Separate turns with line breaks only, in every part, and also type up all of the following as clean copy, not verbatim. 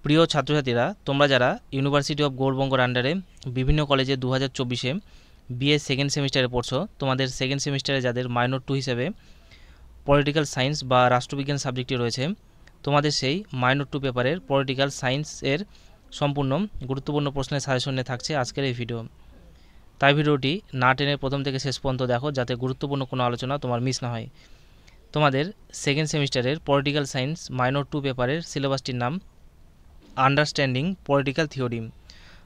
প্রিয় ছাত্রছাত্রীরা, তোমরা যারা ইউনিভার্সিটি অফ গৌড়বঙ্গর আন্ডারে বিভিন্ন কলেজে 2024-এ বিএ সেকেন্ড সেমিস্টারে পড়ছো, তোমাদের সেকেন্ড সেমিস্টারে যাদের মাইনর 2 হিসেবে পলিটিক্যাল সায়েন্স বা রাষ্ট্রবিজ্ঞান সাবজেক্টটি রয়েছে, তোমাদের সেই মাইনর 2 পেপারের পলিটিক্যাল সায়েন্সের সম্পূর্ণ গুরুত্বপূর্ণ প্রশ্নের সাজেশন নিয়ে থাকছে আজকের এই ভিডিও। তাই ভিডিওটি না টেনে প্রথম থেকে শেষ পর্যন্ত দেখো, যাতে গুরুত্বপূর্ণ কোনো আলোচনা তোমার মিস না হয়। তোমাদের সেকেন্ড সেমিস্টারের পলিটিক্যাল সায়েন্স মাইনর 2 পেপারের সিলেবাসটির নাম আন্ডারস্ট্যান্ডিং পলিটিক্যাল থিওরি।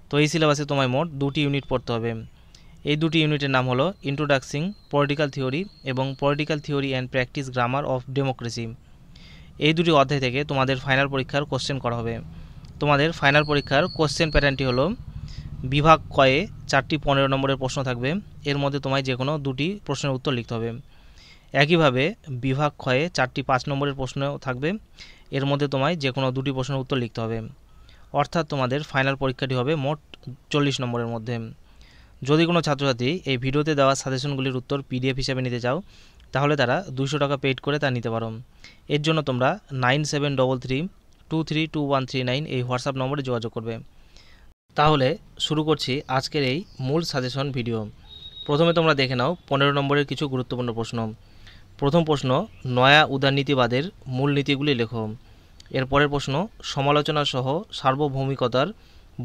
তো এই সিলেবাসে তোমায় মোট 2টি ইউনিট পড়তে হবে। এই 2টি ইউনিটের নাম হলো ইন্ট্রোডাক্সিং পলিটিক্যাল থিওরি এবং political theory and practice grammar of democracy. এই দুটি অধ্যায় থেকে তোমাদের ফাইনাল পরীক্ষার কোশ্চেন করা হবে। তোমাদের ফাইনাল পরীক্ষার কোশ্চেন প্যাটার্নটি হলো বিভাগ কয়ে 4টি 15 নম্বরের প্রশ্ন থাকবে, এর মধ্যে তোমায় যে কোনো 2টি প্রশ্নের উত্তর লিখতে হবে। একইভাবে বিভাগ ক্ষয়ে 4টি 5 নম্বরের প্রশ্ন থাকবে, এর মধ্যে তোমায় যে কোনো 2টি প্রশ্নের উত্তর লিখতে হবে। অর্থাৎ তোমাদের ফাইনাল পরীক্ষাটি হবে মোট 40 নম্বরের মধ্যে। যদি কোনো ছাত্রছাত্রী এই ভিডিওতে দেওয়া সাজেশনগুলির উত্তর পিডিএফ হিসাবে নিতে চাও, তাহলে তারা 200 টাকা পেইড করে তা নিতে পারো। এর জন্য তোমরা 9733232139 এই হোয়াটসঅ্যাপ নম্বরে যোগাযোগ করবে। তাহলে শুরু করছি আজকের এই মূল সাজেশন ভিডিও। প্রথমে তোমরা দেখে নাও 15 নম্বরের কিছু গুরুত্বপূর্ণ প্রশ্ন। প্রথম প্রশ্ন, নয়া উদারনীতিবাদের মূল নীতিগুলি লেখো। এরপরের প্রশ্ন, সমালোচনা সহ সার্বভৌমিকতার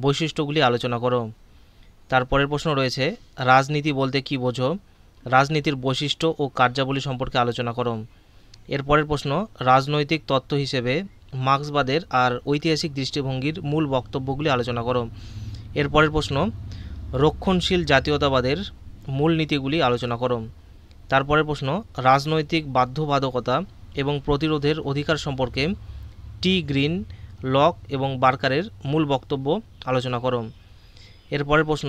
বৈশিষ্ট্যগুলি আলোচনা করো। তারপরের প্রশ্ন রয়েছে, রাজনীতি বলতে কী বোঝো, রাজনীতির বৈশিষ্ট্য ও কার্যাবলী সম্পর্কে আলোচনা করো। এরপরের প্রশ্ন, রাজনৈতিক তত্ত্ব হিসেবে মার্ক্সবাদের আর ঐতিহাসিক দৃষ্টিভঙ্গির মূল বক্তব্যগুলি আলোচনা করো। এরপরের প্রশ্ন, রক্ষণশীল জাতীয়তাবাদের মূল নীতিগুলি আলোচনা করো। তারপরের প্রশ্ন, রাজনৈতিক বাধ্যবাধকতা এবং প্রতিরোধের অধিকার সম্পর্কে টি গ্রিন, লক এবং বার্কারের মূল বক্তব্য আলোচনা করো। এরপরের প্রশ্ন,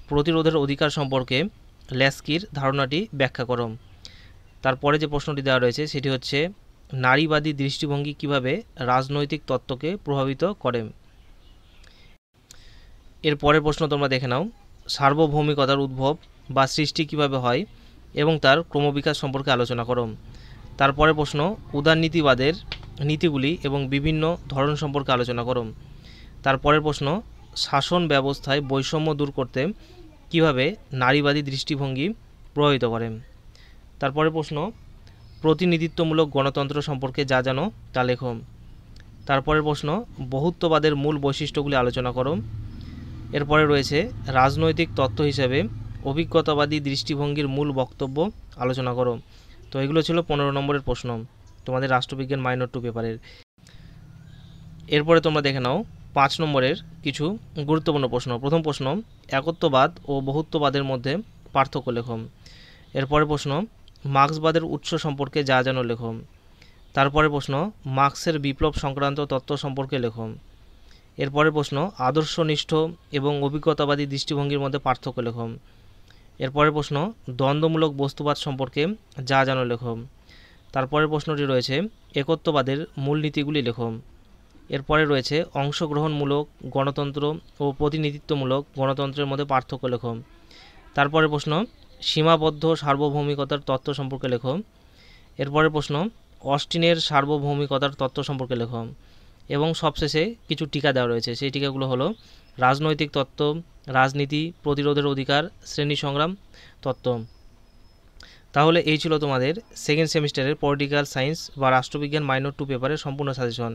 প্রতিরোধের অধিকার সম্পর্কে ল্যাস্কির ধারণাটি ব্যাখ্যা করো। তারপরে যে প্রশ্নটি দেওয়া রয়েছে সেটি হচ্ছে, নারীবাদী দৃষ্টিভঙ্গি কিভাবে রাজনৈতিক তত্ত্বকে প্রভাবিত করে। এর পরের প্রশ্ন তোমরা দেখে নাও, সার্বভৌমিকতার উদ্ভব বা সৃষ্টি কিভাবে হয় এবং তার ক্রমবিকাশ সম্পর্কে আলোচনা করো। তারপরে প্রশ্ন, উদারনীতিবাদের নীতিগুলি এবং বিভিন্ন ধরন সম্পর্কে আলোচনা করো। তারপরের প্রশ্ন, শাসন ব্যবস্থায় বৈষম্য দূর করতে কিভাবে নারীবাদী দৃষ্টিভঙ্গি প্রভাবিত করে। তারপরে প্রশ্ন, প্রতিনিধিত্বমূলক গণতন্ত্র সম্পর্কে যা জানো তা লেখো। তারপরের প্রশ্ন, বহুত্ববাদের মূল বৈশিষ্ট্যগুলি আলোচনা করো। এরপরে রয়েছে, রাজনৈতিক তত্ত্ব হিসেবে অভিজ্ঞতাবাদী দৃষ্টিভঙ্গির মূল বক্তব্য আলোচনা করো। তো এগুলো ছিল 15 নম্বরের প্রশ্ন তোমাদের রাষ্ট্রবিজ্ঞান মাইনর 2 পেপারের। এরপরে তোমরা দেখে নাও 5 নম্বরের কিছু গুরুত্বপূর্ণ প্রশ্ন। প্রথম প্রশ্ন, একত্ববাদ ও বহুত্ববাদের মধ্যে পার্থক্য লেখো। এরপরে প্রশ্ন, মার্ক্সবাদের উৎস সম্পর্কে যা জানো লেখো। তারপরে প্রশ্ন, মার্ক্সের বিপ্লব সংক্রান্ত তত্ত্ব সম্পর্কে লেখো। এরপরে প্রশ্ন, আদর্শনিষ্ঠ এবং অভিজ্ঞতাবাদী দৃষ্টিভঙ্গির মধ্যে পার্থক্য লেখো। এরপরে প্রশ্ন, দ্বন্দ্বমূলক বস্তুবাদ সম্পর্কে যা জানো লেখো। তারপরের প্রশ্নটি রয়েছে, একত্ববাদের মূলনীতিগুলি লেখো। এরপরে রয়েছে, অংশগ্রহণমূলক গণতন্ত্র ও প্রতিনিধিত্বমূলক গণতন্ত্রের মধ্যে পার্থক্য লেখো। তারপরে প্রশ্ন, সীমাবদ্ধ সার্বভৌমিকতার তত্ত্ব সম্পর্কে লেখো। এরপরের প্রশ্ন, অস্টিনের সার্বভৌমিকতার তত্ত্ব সম্পর্কে লেখো। এবং সবশেষে কিছু টিকা দেওয়া রয়েছে, সেই টিকাগুলো হলো রাজনৈতিক তত্ত্ব, রাজনীতি, প্রতিরোধের অধিকার, শ্রেণী সংগ্রাম তত্ত্ব। তাহলে এই ছিল তোমাদের সেকেন্ড সেমিস্টারের পলিটিক্যাল সায়েন্স বা রাষ্ট্রবিজ্ঞান মাইনর 2 পেপারের সম্পূর্ণ সাজেশন।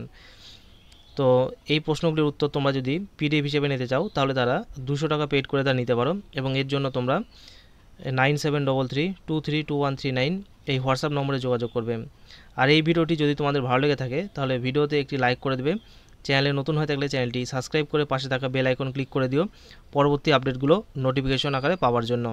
তো এই প্রশ্নগুলির উত্তর তোমরা যদি পিডিএফ হিসেবে নিতে চাও, তাহলে তারা 200 টাকা পেইড করে তা নিতে পারো, এবং এর জন্য তোমরা 9733232139 এই হোয়াটসঅ্যাপ নম্বরে যোগাযোগ করবে। আর এই ভিডিওটি যদি তোমাদের ভালো লেগে থাকে, তাহলে ভিডিওতে একটি লাইক করে দেবে। চ্যানেলে নতুন হয়ে থাকলে চ্যানেলটি সাবস্ক্রাইব করে পাশে থাকা বেল আইকন ক্লিক করে দিও পরবর্তী আপডেটগুলো নোটিফিকেশন আকারে পাওয়ার জন্য।